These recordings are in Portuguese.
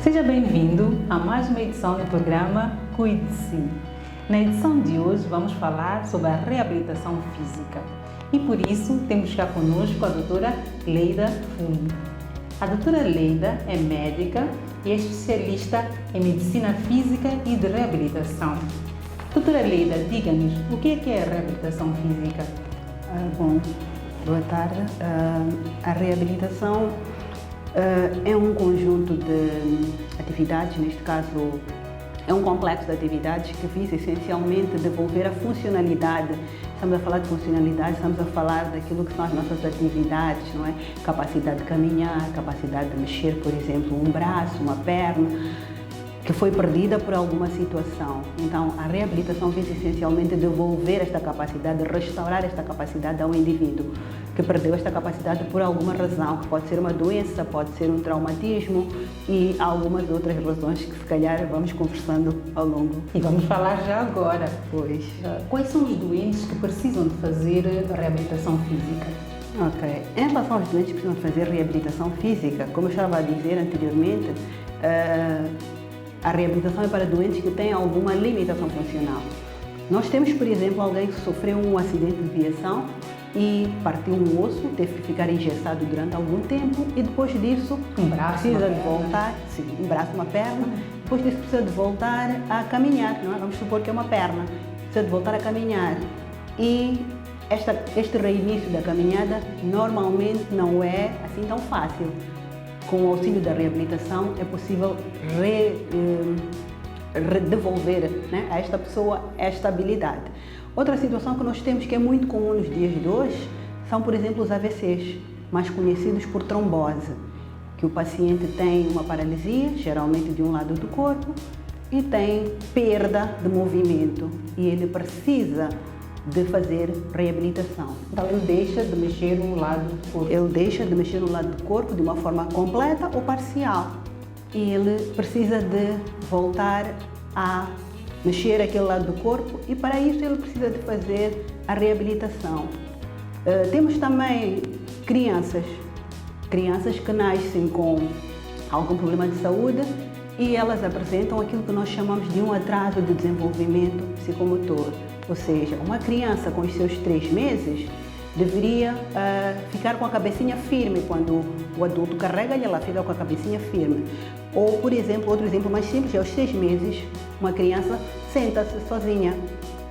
Seja bem-vindo a mais uma edição do programa Cuide-se. Na edição de hoje vamos falar sobre a reabilitação física e por isso temos cá conosco a doutora Leida Fumo. A doutora Leida é médica e é especialista em medicina física e de reabilitação. Doutora Leida, diga-nos, o que é a reabilitação física? Boa tarde. A reabilitação é um conjunto de atividades, neste caso é um complexo de atividades que visa essencialmente devolver a funcionalidade. Estamos a falar de funcionalidade, estamos a falar daquilo que são as nossas atividades, não é? Capacidade de caminhar, capacidade de mexer, por exemplo, um braço, uma perna, que foi perdida por alguma situação. Então, a reabilitação visa essencialmente devolver esta capacidade, restaurar esta capacidade ao indivíduo que perdeu esta capacidade por alguma razão, que pode ser uma doença, pode ser um traumatismo e algumas outras razões que se calhar vamos conversando ao longo. E vamos falar já agora. Pois. Quais são os doentes que precisam de fazer a reabilitação física? Ok. Em relação aos doentes que precisam de fazer reabilitação física, como eu estava a dizer anteriormente, a reabilitação é para doentes que têm alguma limitação funcional. Nós temos, por exemplo, alguém que sofreu um acidente de viação e partiu um osso, teve que ficar engessado durante algum tempo e depois disso precisa de voltar, um braço, uma perna, depois disso precisa de voltar a caminhar, não é? Vamos supor que é uma perna, precisa de voltar a caminhar e este reinício da caminhada normalmente não é assim tão fácil. Com o auxílio da reabilitação é possível devolver, né, a esta pessoa esta habilidade. Outra situação que nós temos que é muito comum nos dias de hoje são, por exemplo, os AVCs, mais conhecidos por trombose, que o paciente tem uma paralisia, geralmente de um lado do corpo, e tem perda de movimento e ele precisa de fazer reabilitação. Então ele deixa de mexer no lado do corpo? Ele deixa de mexer no lado do corpo de uma forma completa ou parcial e ele precisa de voltar a mexer aquele lado do corpo e para isso ele precisa de fazer a reabilitação. Temos também crianças que nascem com algum problema de saúde e elas apresentam aquilo que nós chamamos de um atraso de desenvolvimento psicomotor. Ou seja, uma criança com os seus 3 meses deveria ficar com a cabecinha firme quando o adulto carrega e ela fica com a cabecinha firme. Ou, por exemplo, outro exemplo mais simples, aos 6 meses, uma criança senta-se sozinha.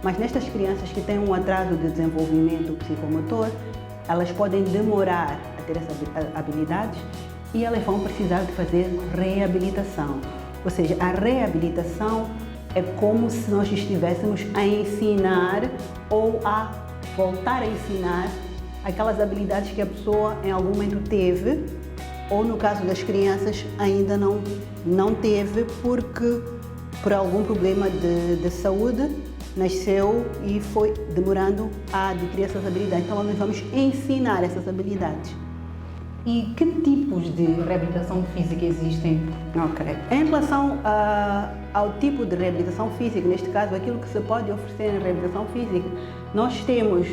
Mas nestas crianças que têm um atraso de desenvolvimento psicomotor, elas podem demorar a ter essas habilidades e elas vão precisar de fazer reabilitação. Ou seja, a reabilitação é como se nós estivéssemos a ensinar ou a voltar a ensinar aquelas habilidades que a pessoa em algum momento teve ou no caso das crianças ainda não teve porque por algum problema de saúde nasceu e foi demorando a adquirir essas habilidades. Então nós vamos ensinar essas habilidades. E que tipos de reabilitação física existem? Ok. Em relação ao tipo de reabilitação física, neste caso, aquilo que se pode oferecer em reabilitação física, nós temos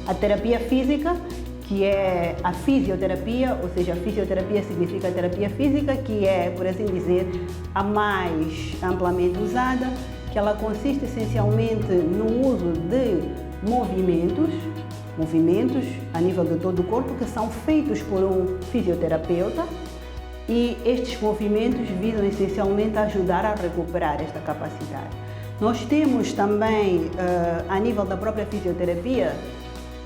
a terapia física, que é a fisioterapia, ou seja, a fisioterapia significa a terapia física, que é, por assim dizer, a mais amplamente usada, que ela consiste essencialmente no uso de movimentos a nível de todo o corpo que são feitos por um fisioterapeuta e estes movimentos visam essencialmente ajudar a recuperar esta capacidade. Nós temos também, a nível da própria fisioterapia,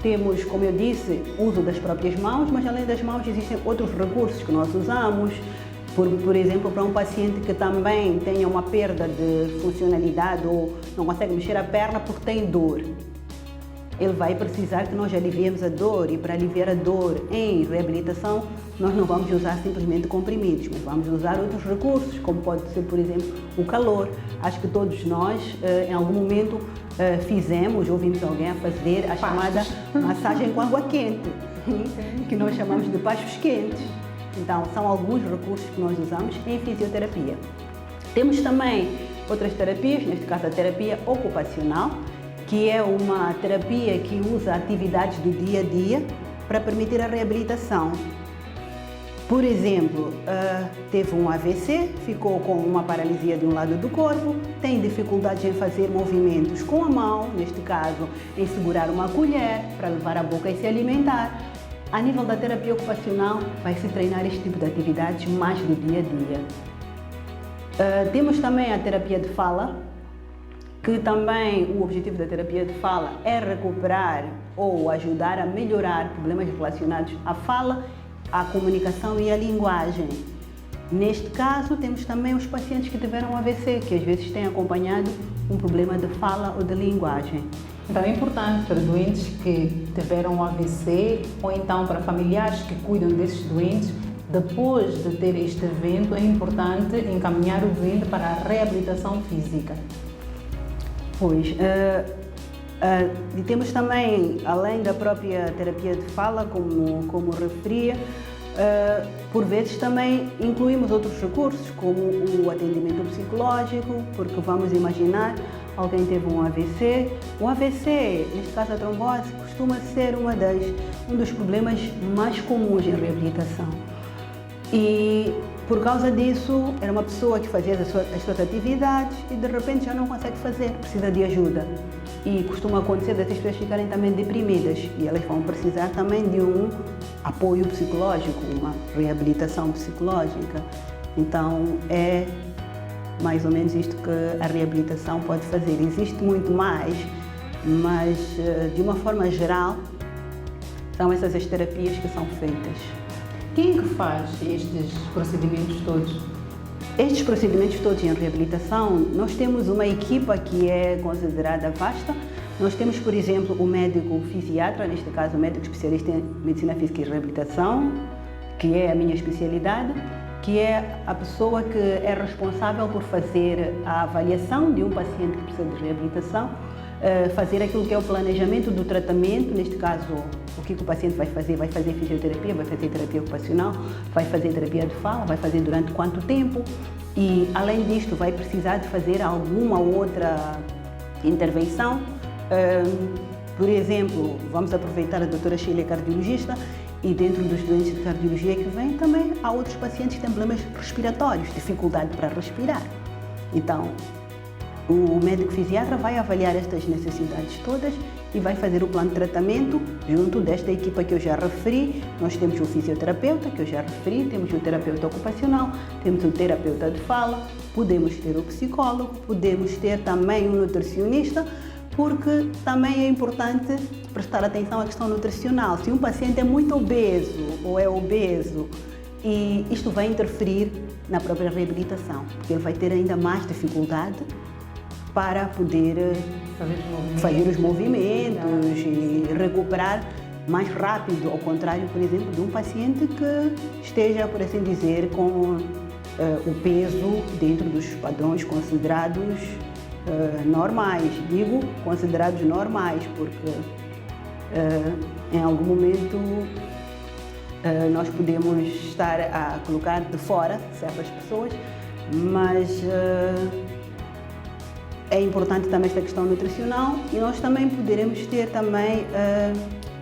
temos, como eu disse, uso das próprias mãos, mas além das mãos existem outros recursos que nós usamos, por exemplo, para um paciente que também tenha uma perda de funcionalidade ou não consegue mexer a perna porque tem dor. Ele vai precisar que nós aliviemos a dor e para aliviar a dor em reabilitação nós não vamos usar simplesmente comprimidos, mas vamos usar outros recursos, como pode ser, por exemplo, o calor. Acho que todos nós, em algum momento, ouvimos alguém a fazer a chamada massagem com água quente, que nós chamamos de pachos quentes. Então, são alguns recursos que nós usamos em fisioterapia. Temos também outras terapias, neste caso a terapia ocupacional, que é uma terapia que usa atividades do dia a dia para permitir a reabilitação. Por exemplo, teve um AVC, ficou com uma paralisia de um lado do corpo, tem dificuldades em fazer movimentos com a mão, neste caso, em segurar uma colher para levar à boca e se alimentar. A nível da terapia ocupacional, vai-se treinar este tipo de atividades mais do dia a dia. Temos também a terapia de fala, que também o objetivo da terapia de fala é recuperar ou ajudar a melhorar problemas relacionados à fala, à comunicação e à linguagem. Neste caso, temos também os pacientes que tiveram AVC, que às vezes têm acompanhado um problema de fala ou de linguagem. Então é importante para doentes que tiveram AVC ou então para familiares que cuidam desses doentes, depois de ter este evento, é importante encaminhar o doente para a reabilitação física. Pois, e temos também, além da própria terapia de fala, como referia, por vezes também incluímos outros recursos, como o atendimento psicológico, porque vamos imaginar, alguém teve um AVC. O AVC, neste caso a trombose, costuma ser um dos problemas mais comuns em reabilitação. E por causa disso, era uma pessoa que fazia as suas atividades e de repente já não consegue fazer, precisa de ajuda. E costuma acontecer dessas pessoas ficarem também deprimidas e elas vão precisar também de um apoio psicológico, uma reabilitação psicológica. Então é mais ou menos isto que a reabilitação pode fazer. Existe muito mais, mas de uma forma geral são essas as terapias que são feitas. Quem é que faz estes procedimentos todos? Estes procedimentos todos em reabilitação, nós temos uma equipa que é considerada vasta. Nós temos, por exemplo, o médico fisiatra, neste caso o médico especialista em medicina física e reabilitação, que é a minha especialidade, que é a pessoa que é responsável por fazer a avaliação de um paciente que precisa de reabilitação, fazer aquilo que é o planejamento do tratamento, neste caso, o que o paciente vai fazer fisioterapia, vai fazer terapia ocupacional, vai fazer terapia de fala, vai fazer durante quanto tempo e, além disto, vai precisar de fazer alguma outra intervenção. Por exemplo, vamos aproveitar a doutora Sheila, cardiologista, e dentro dos doentes de cardiologia que vêm também há outros pacientes que têm problemas respiratórios, dificuldade para respirar. Então, o médico fisiatra vai avaliar estas necessidades todas e vai fazer o plano de tratamento junto desta equipa que eu já referi. Nós temos o fisioterapeuta, que eu já referi, temos o terapeuta ocupacional, temos o terapeuta de fala, podemos ter o psicólogo, podemos ter também um nutricionista, porque também é importante prestar atenção à questão nutricional. Se um paciente é muito obeso ou é obeso, e isto vai interferir na própria reabilitação, porque ele vai ter ainda mais dificuldade para poder fazer os movimentos e recuperar mais rápido, ao contrário, por exemplo, de um paciente que esteja, por assim dizer, com o peso dentro dos padrões considerados normais. Digo considerados normais, porque em algum momento nós podemos estar a colocar de fora certas pessoas, mas é importante também esta questão nutricional e nós também poderemos ter também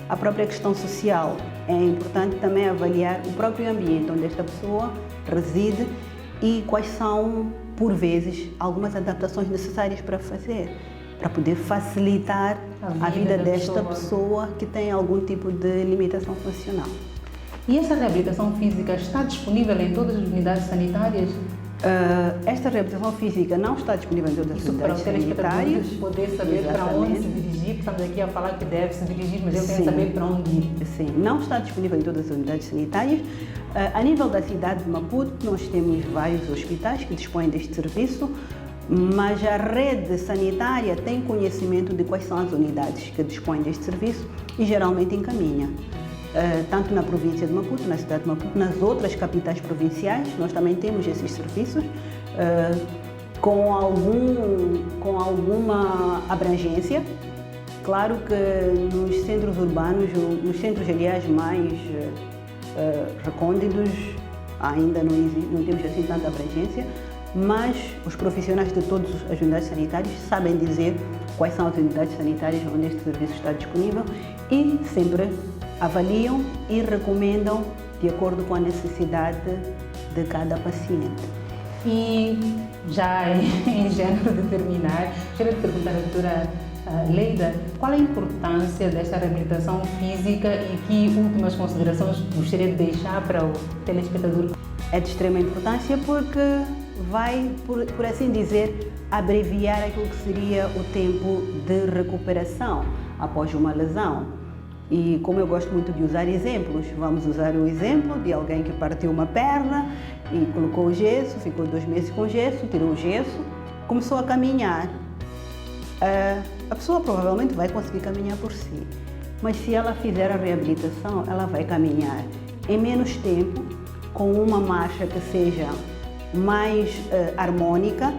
a própria questão social. É importante também avaliar o próprio ambiente onde esta pessoa reside e quais são, por vezes, algumas adaptações necessárias para fazer, para poder facilitar a vida desta pessoa que tem algum tipo de limitação funcional. E essa reabilitação física está disponível em todas as unidades sanitárias? Esta reabilitação física não está disponível em todas as unidades sanitárias. Poder saber para onde se dirigir, estamos aqui a falar que deve se dirigir, mas ele tem que saber para onde ir. Sim, não está disponível em todas as unidades sanitárias. A nível da cidade de Maputo, nós temos vários hospitais que dispõem deste serviço, mas a rede sanitária tem conhecimento de quais são as unidades que dispõem deste serviço e geralmente encaminha. Tanto na província de Maputo, na cidade de Maputo, nas outras capitais provinciais, nós também temos esses serviços com alguma abrangência. Claro que nos centros urbanos, nos centros, aliás, mais recônditos, ainda não temos assim tanta abrangência, mas os profissionais de todas as unidades sanitárias sabem dizer quais são as unidades sanitárias onde este serviço está disponível e sempre avaliam e recomendam de acordo com a necessidade de cada paciente. E já em género de terminar, gostaria de perguntar à doutora Leida, qual a importância desta reabilitação física e que últimas considerações gostaria de deixar para o telespectador? É de extrema importância porque vai, por assim dizer, abreviar aquilo que seria o tempo de recuperação após uma lesão. E como eu gosto muito de usar exemplos, vamos usar o exemplo de alguém que partiu uma perna e colocou o gesso, ficou 2 meses com gesso, tirou o gesso, começou a caminhar. A pessoa provavelmente vai conseguir caminhar por si, mas se ela fizer a reabilitação, ela vai caminhar em menos tempo, com uma marcha que seja mais harmônica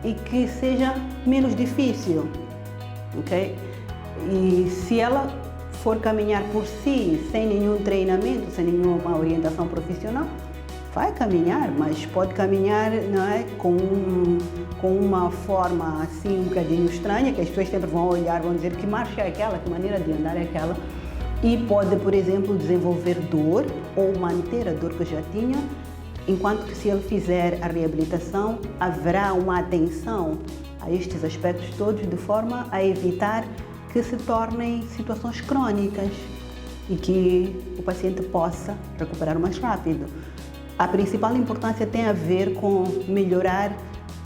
e que seja menos difícil, ok? E se ela for caminhar por si, sem nenhum treinamento, sem nenhuma orientação profissional, vai caminhar, mas pode caminhar, não é, com uma forma assim um bocadinho estranha, que as pessoas sempre vão olhar, vão dizer que marcha é aquela, que maneira de andar é aquela, e pode, por exemplo, desenvolver dor ou manter a dor que já tinha, enquanto que se ele fizer a reabilitação, haverá uma atenção a estes aspectos todos de forma a evitar que se tornem situações crónicas e que o paciente possa recuperar mais rápido. A principal importância tem a ver com melhorar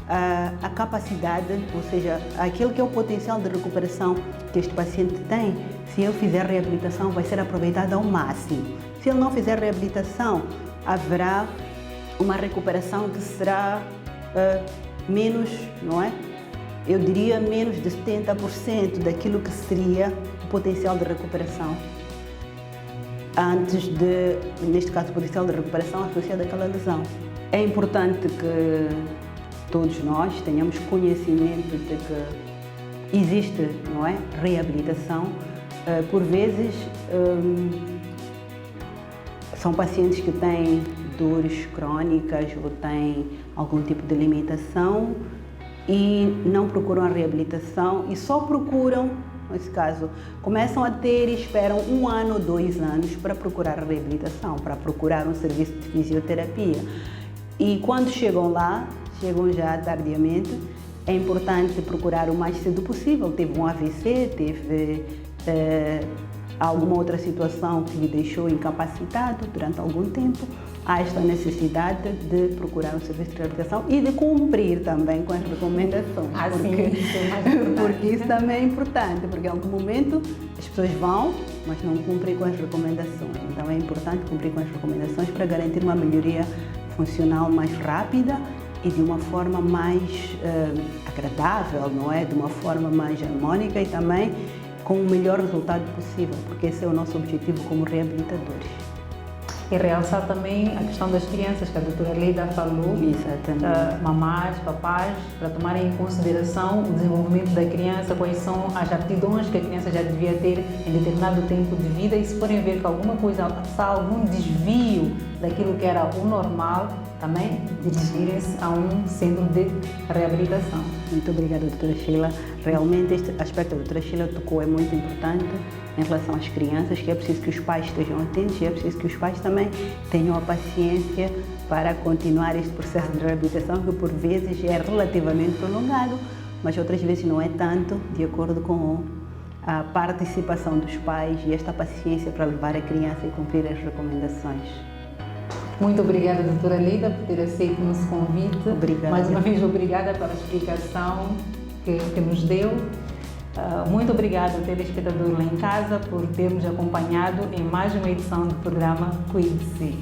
a capacidade, ou seja, aquele que é o potencial de recuperação que este paciente tem. Se ele fizer reabilitação, vai ser aproveitado ao máximo. Se ele não fizer reabilitação, haverá uma recuperação que será menos, não é? Eu diria menos de 70% daquilo que seria o potencial de recuperação antes de, neste caso, o potencial de recuperação associado àquela lesão. É importante que todos nós tenhamos conhecimento de que existe, não é, reabilitação. Por vezes, são pacientes que têm dores crónicas ou têm algum tipo de limitação e não procuram a reabilitação e só procuram, nesse caso, começam a ter e esperam 1 ano ou 2 anos para procurar a reabilitação, para procurar um serviço de fisioterapia. E quando chegam lá, chegam já tardiamente, é importante procurar o mais cedo possível. Teve um AVC, teve alguma outra situação que lhe deixou incapacitado durante algum tempo. Há esta necessidade de procurar um serviço de reabilitação e de cumprir também com as recomendações. Porque isso também é importante, porque em algum momento as pessoas vão, mas não cumprem com as recomendações. Então é importante cumprir com as recomendações para garantir uma melhoria funcional mais rápida e de uma forma mais agradável, não é? De uma forma mais harmônica e também com o melhor resultado possível, porque esse é o nosso objetivo como reabilitadores. E realçar também a questão das crianças, que a doutora Leida falou. Exatamente. Mamás, papás, para tomarem em consideração o desenvolvimento da criança, quais são as aptidões que a criança já devia ter em determinado tempo de vida e se forem ver que alguma coisa, se há algum desvio daquilo que era o normal, também dirigirem-se a um centro de reabilitação. Muito obrigada, doutora Sheila. Realmente este aspecto que a doutora Sheila tocou é muito importante em relação às crianças, que é preciso que os pais estejam atentos e é preciso que os pais também tenham a paciência para continuar este processo de reabilitação, que por vezes é relativamente prolongado, mas outras vezes não é tanto, de acordo com a participação dos pais e esta paciência para levar a criança e cumprir as recomendações. Muito obrigada, doutora Leida, por ter aceito o nosso convite. Obrigada. Mais uma vez, obrigada pela explicação que nos deu. Muito obrigada, telespectador lá em casa, por ter nos acompanhado em mais uma edição do programa Cuide-se.